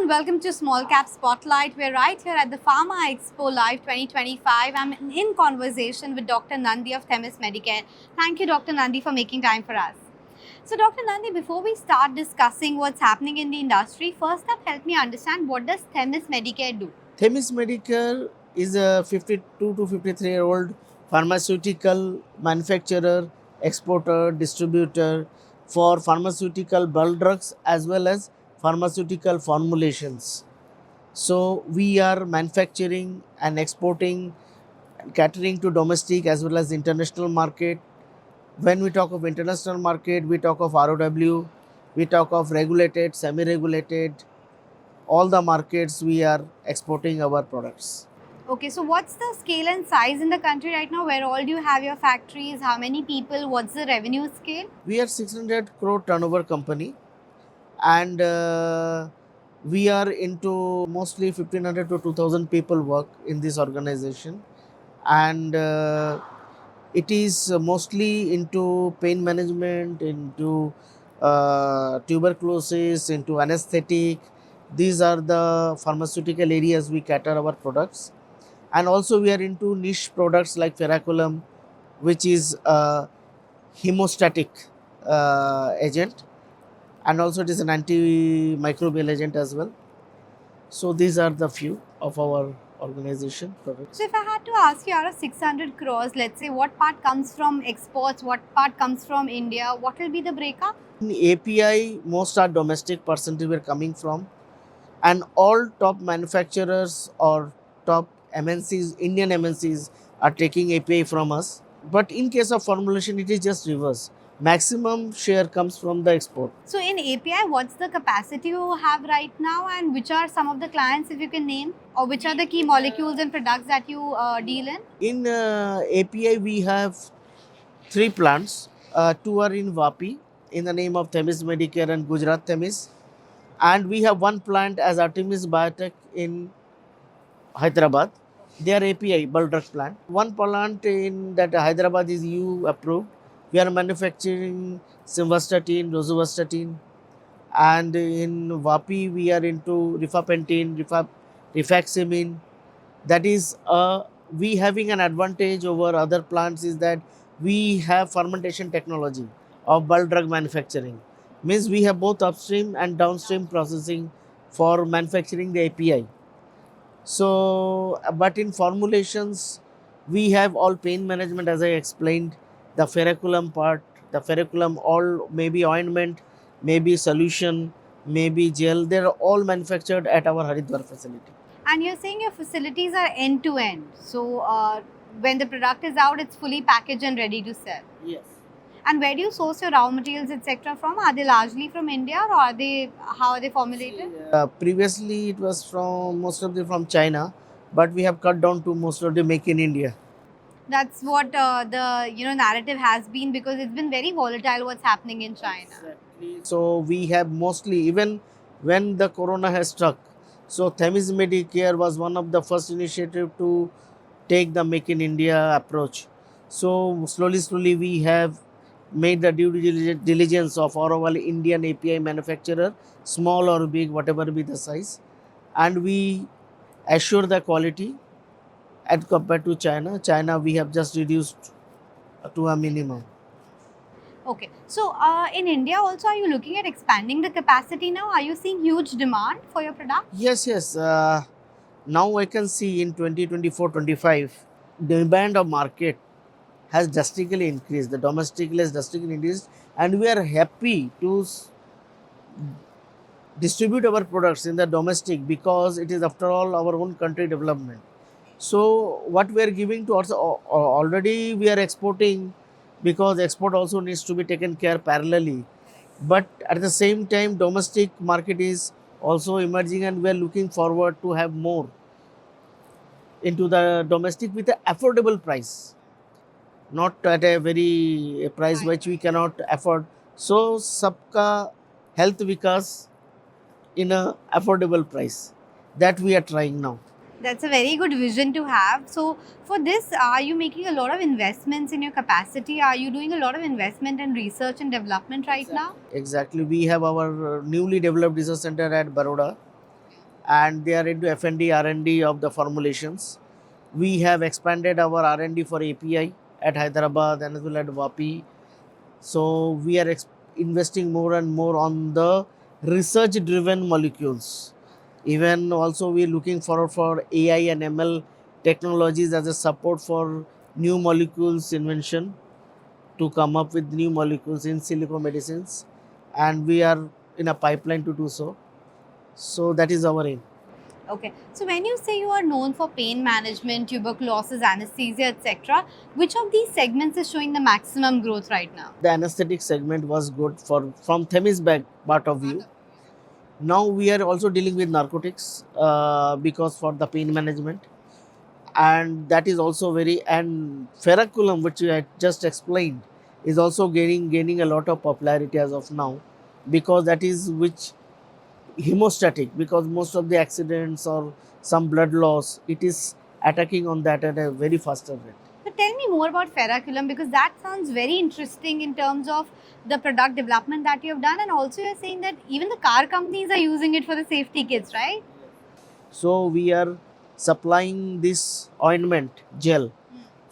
and welcome to Small Cap Spotlight. We're right here at the Pharma Expo Live 2025. I'm in conversation with Dr. Nandi of Themis Medicare. Thank you, Dr. Nandi, for making time for us. So, Dr. Nandi, before we start discussing what's happening in the industry, first up, help me understand what does Themis Medicare do? Themis Medicare is a 52 to 53-year-old pharmaceutical manufacturer, exporter, distributor for pharmaceutical bulk drugs as well as pharmaceutical formulations. So we are manufacturing and exporting, catering to domestic as well as international market. When we talk of international market, we talk of ROW, we talk of regulated, semi-regulated, all the markets we are exporting our products. Okay, so what's the scale and size in the country right now? Where all do you have your factories? How many people? What's the revenue scale? We are 600 crore turnover company, and we are into mostly 1500 to 2000 people work in this organization, and it is mostly into pain management, into tuberculosis, into anesthetic. These are the pharmaceutical areas we cater our products, and also we are into niche products like ferraculum, which is a hemostatic agent, and also it is an antimicrobial agent as well. So these are the few of our organization products. So if I had to ask you, out of 600 crores, let's say what part comes from exports, what part comes from India, what will be the breakup? In API, most are domestic percentage were coming from, and all top manufacturers or top MNCs, Indian MNCs are taking API from us. But in case of formulation, it is just reverse. Maximum share comes from the export. So in API, what's the capacity you have right now, and which are some of the clients, if you can name, or which are the key molecules and products that you deal in? In API, we have 3 plants. Two are in Vapi in the name of Themis Medicare and Gujarat Themis. And we have one plant as Artemis Biotech in Hyderabad. They are API, bulk drug plant. One plant in that Hyderabad is EU approved. We are manufacturing simvastatin, rosuvastatin. And in Vapi, we are into rifampicin, rifaximin. That is, we having an advantage over other plants is that we have fermentation technology of bulk drug manufacturing. Means we have both upstream and downstream processing for manufacturing the API. So, but in formulations, we have all pain management as I explained, the ferraculum part, the ferraculum, all maybe ointment, maybe solution, maybe gel, they are all manufactured at our Haridwar facility. And you're saying your facilities are end to end. So when the product is out, it's fully packaged and ready to sell. Yes. And where do you source your raw materials, etc. from? Are they largely from India, or are they, how are they formulated? Previously, it was from most of them from China, but we have cut down to most of them make in India. That's what the narrative has been, because it's been very volatile what's happening in China. Exactly. So we have mostly, even when the corona has struck, so Themis Medicare was one of the first initiative to take the Make in India approach. So slowly we have made the due diligence of our Indian API manufacturer, small or big, whatever be the size, and we assure the quality as compared to China. China we have just reduced to a minimum. Okay, so in India also, are you looking at expanding the capacity now? Are you seeing huge demand for your product? Yes. Now I can see in 2024-25, demand of market has drastically increased. The domestic has drastically increased, and we are happy to distribute our products in the domestic because it is after all our own country development. So what we are giving to us already we are exporting, because export also needs to be taken care parallelly. But at the same time, domestic market is also emerging, and we are looking forward to have more into the domestic with an affordable price, not at a very price which we cannot afford. So Sabka Health Vikas in a affordable price, that we are trying now. That's a very good vision to have. So, for this, are you making a lot of investments in your capacity? Are you doing a lot of investment in research and development right now? Exactly. We have our newly developed research center at Baroda, and they are into F&D, R&D of the formulations. We have expanded our R&D for API at Hyderabad and as well at Vapi. So we are investing more and more on the research-driven molecules. Even also we are looking forward for AI and ML technologies as a support for new molecules invention to come up with new molecules in silico medicines, and we are in a pipeline to do so. So that is our aim. Okay. So when you say you are known for pain management, tuberculosis, anesthesia, etc., which of these segments is showing the maximum growth right now? The anesthetic segment was good for from Themis bag part of view. Now we are also dealing with narcotics because for the pain management, and that is also very, and ferraculum, which I just explained, is also gaining a lot of popularity as of now, because that is which hemostatic, because most of the accidents or some blood loss, it is attacking on that at a very faster rate. So tell me more about ferraculum, because that sounds very interesting in terms of the product development that you have done, and also you're saying that even the car companies are using it for the safety kits, right? So we are supplying this ointment gel,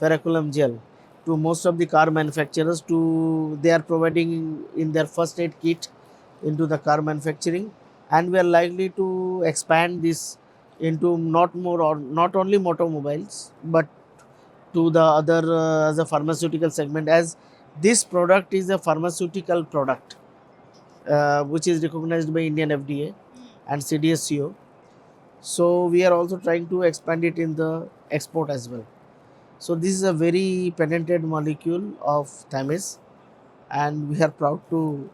ferraculum gel, to most of the car manufacturers. To they are providing in their first aid kit into the car manufacturing, and we are likely to expand this into not more or not only automobiles but to the other as a pharmaceutical segment, as this product is a pharmaceutical product which is recognized by Indian FDA and CDSCO. So we are also trying to expand it in the export as well. So this is a very patented molecule of Thymis, and we are proud to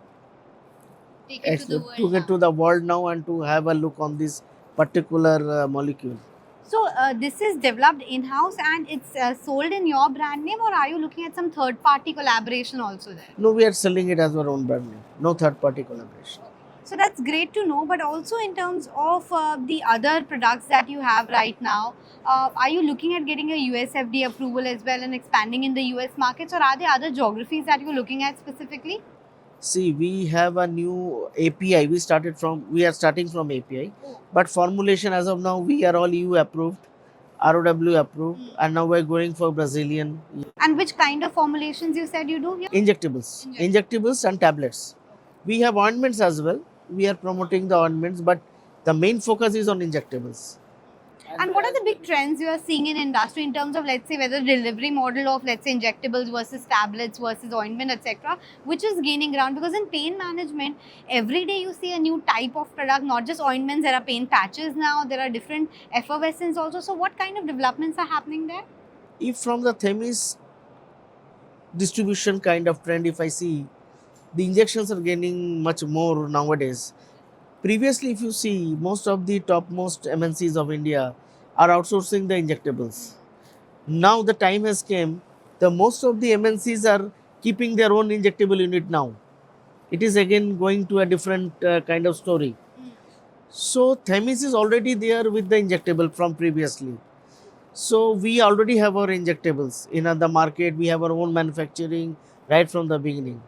Take it to the world get to now. the world now and to have a look on this particular molecule. So this is developed in-house and it's sold in your brand name, or are you looking at some third-party collaboration also there? No, we are selling it as our own brand name. No third party collaboration. So that's great to know. But also in terms of the other products that you have right now, are you looking at getting a US FDA approval as well and expanding in the US markets, or are there other geographies that you're looking at specifically? See, we have a new API. We are starting from API, but formulation as of now we are all EU approved, ROW approved, and now we're going for Brazilian And which kind of formulations you said you do here? injectables and tablets. We have ointments as well. We are promoting the ointments, but the main focus is on injectables. And what are the big trends you are seeing in industry in terms of, let's say, whether delivery model of, let's say, injectables versus tablets versus ointment, etc., which is gaining ground? Because in pain management, every day you see a new type of product, not just ointments. There are pain patches now. There are different effervescents also. So what kind of developments are happening there? If from the Themis distribution kind of trend, if I see, the injections are gaining much more nowadays. Previously, if you see, most of the topmost MNCs of India are outsourcing the injectables. Now the time has came, the most of the MNCs are keeping their own injectable unit now. It is again going to a different kind of story. So Themis is already there with the injectable from previously. So we already have our injectables in the market. We have our own manufacturing right from the beginning.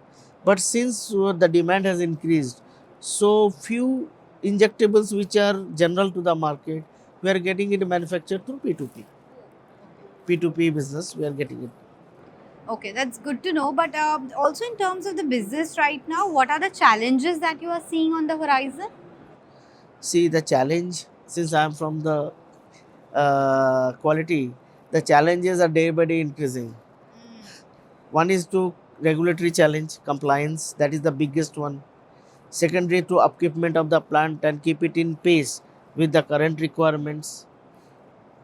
But since the demand has increased, so few injectables which are general to the market, we are getting it manufactured through P2P. P2P business, we are getting it. Okay, that's good to know. But also in terms of the business right now, what are the challenges that you are seeing on the horizon? See, the challenge, since I am from the quality, the challenges are day by day increasing. One is to regulatory challenge, compliance, that is the biggest one. Secondary, to upkeepment of the plant and keep it in pace with the current requirements,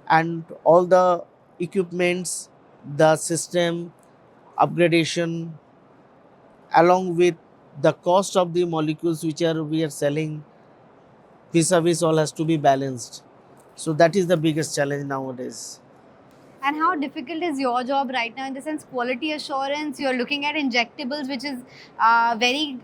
and all the equipments, the system upgradation, along with the cost of the molecules which are we are selling vis-a-vis, all has to be balanced. So that is the biggest challenge nowadays. And how difficult is your job right now in the sense quality assurance? You're looking at injectables, which is very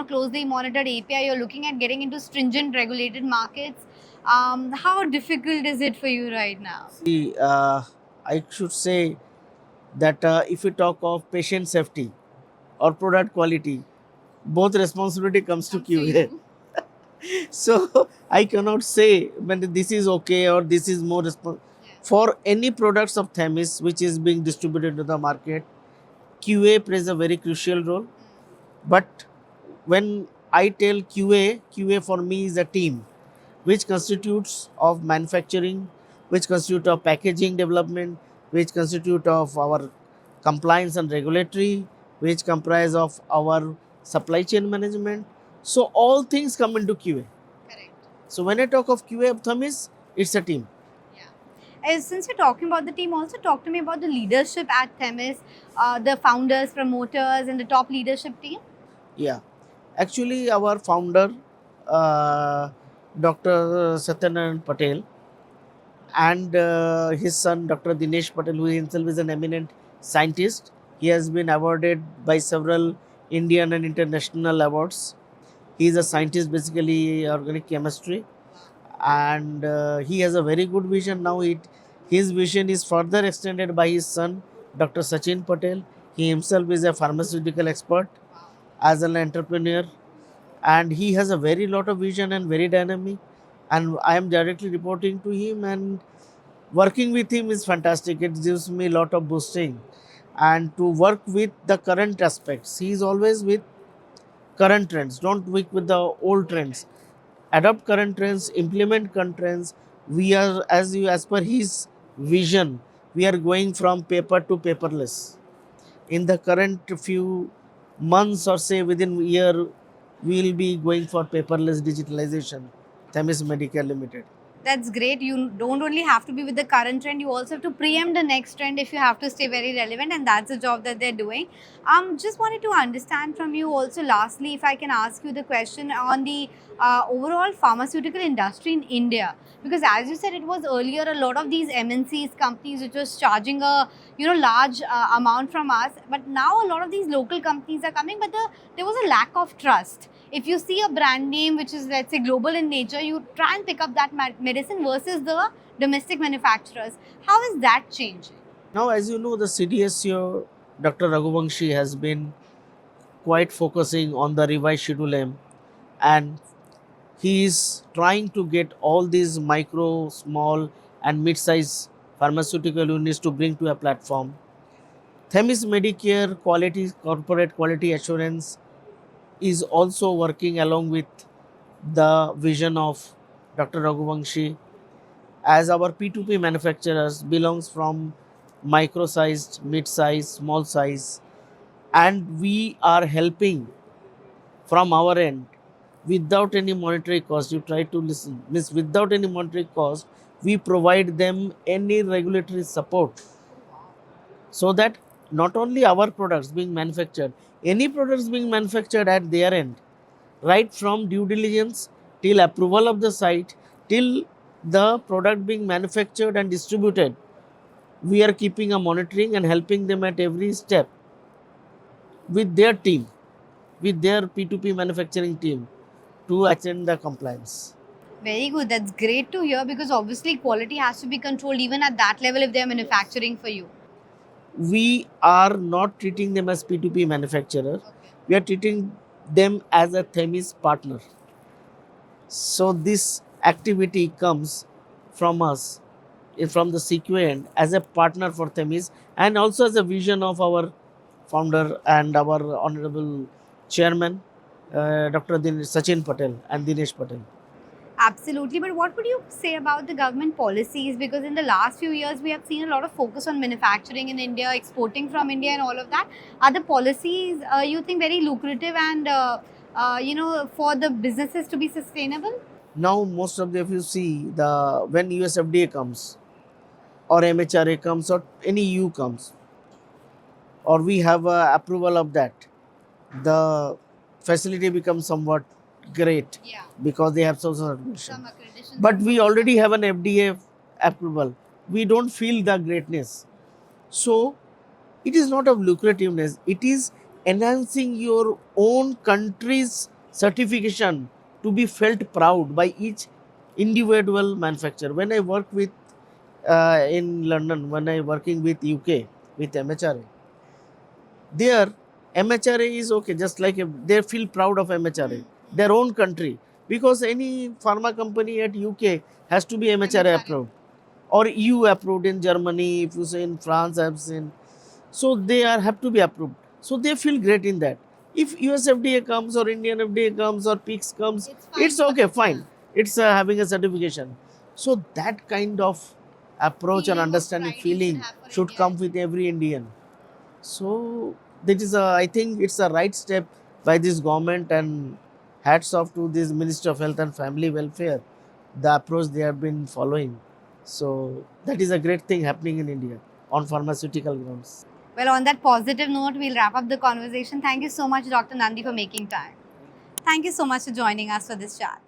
closely monitored API. You're looking at getting into stringent regulated markets. How difficult is it for you right now? See, I should say that if we talk of patient safety or product quality, both responsibility comes to QA. So I cannot say when this is okay or this is more for any products of Themis which is being distributed to the market. QA plays a very crucial role. But when I tell QA, QA for me is a team which constitutes of manufacturing, which constitute of packaging development, which constitute of our compliance and regulatory, which comprise of our supply chain management. So all things come into QA. Correct. So when I talk of QA of Themis, it's a team. Since you're talking about the team, also talk to me about the leadership at Themis, the founders, promoters, and the top leadership team. Yeah. Actually, our founder, Dr. Satyanarayan Patel, and his son, Dr. Dinesh Patel, who himself is an eminent scientist. He has been awarded by several Indian and international awards. He is a scientist, basically organic chemistry, and he has a very good vision. Now, his vision is further extended by his son, Dr. Sachin Patel. He himself is a pharmaceutical expert as an entrepreneur, and he has a very lot of vision and very dynamic. And I am directly reporting to him, and working with him is fantastic. It gives me a lot of boosting, and to work with the current aspects. He is always with current trends. Don't work with the old trends. Adopt current trends, implement current trends. We are, as per his vision, we are going from paper to paperless. In the current few months or say within a year, we will be going for paperless digitalization. Themis Medicare Limited. That's great. You don't only have to be with the current trend, you also have to preempt the next trend if you have to stay very relevant, and that's the job that they're doing. Just wanted to understand from you also, lastly, if I can ask you the question on the overall pharmaceutical industry in India. Because as you said, it was earlier a lot of these MNCs companies which was charging a large amount from us, but now a lot of these local companies are coming, but there was a lack of trust. If you see a brand name which is, let's say, global in nature, you try and pick up that medicine versus the domestic manufacturers. How is that changing? Now, as you know, the CDSO, Dr. Raghuvangshi, has been quite focusing on the revised Schedule M, and he is trying to get all these micro, small, and mid-size pharmaceutical units to bring to a platform. Themis Medicare Quality Corporate Quality Assurance is also working along with the vision of Dr. Raghuvangshi, as our P2P manufacturers belongs from micro sized, mid size, small size, and we are helping from our end without any monetary cost. You try to listen, means without any monetary cost, we provide them any regulatory support, so that not only our products being manufactured, any products being manufactured at their end, right from due diligence till approval of the site, till the product being manufactured and distributed, we are keeping a monitoring and helping them at every step with their team, with their P2P manufacturing team, to attend the compliance. Very good. That's great to hear, because obviously quality has to be controlled even at that level if they're manufacturing for you. We are not treating them as P2P manufacturer. We are treating them as a Themis partner. So this activity comes from us, from the CQA end, as a partner for Themis, and also as a vision of our founder and our honorable chairman, Dr. Sachin Patel and Dinesh Patel. Absolutely. But what would you say about the government policies? Because in the last few years, we have seen a lot of focus on manufacturing in India, exporting from India, and all of that. Are the policies you think very lucrative and for the businesses to be sustainable? Now, most of the, if you see, the when US FDA comes or MHRA comes or any EU comes, or we have approval of that, the facility becomes somewhat great Yeah. because they have social certification. Some accreditation. But we already have an FDA approval. We don't feel the greatness. So it is not of lucrativeness. It is enhancing your own country's certification to be felt proud by each individual manufacturer. When I work with in London, when I working with UK with MHRA, there MHRA is okay, just like they feel proud of MHRA, their own country. because any pharma company at UK has to be MHRA MHRA. approved or EU approved in Germany. If you say in France, I've seen, so they are have to be approved. So they feel great in that. If US FDA comes or Indian FDA comes or PICS comes, It's it's fine. okay, fine. It's having a certification. So that kind of approach and Feeling of understanding, pride you should feeling have for should India. come with every Indian. So that is a, I think it's a right step by this government, and hats off to this Minister of Health and Family Welfare, the approach they have been following. So that is a great thing happening in India on pharmaceutical grounds. Well, on that positive note, we'll wrap up the conversation. Thank you so much, Dr. Nandi, for making time. Thank you so much for joining us for this chat.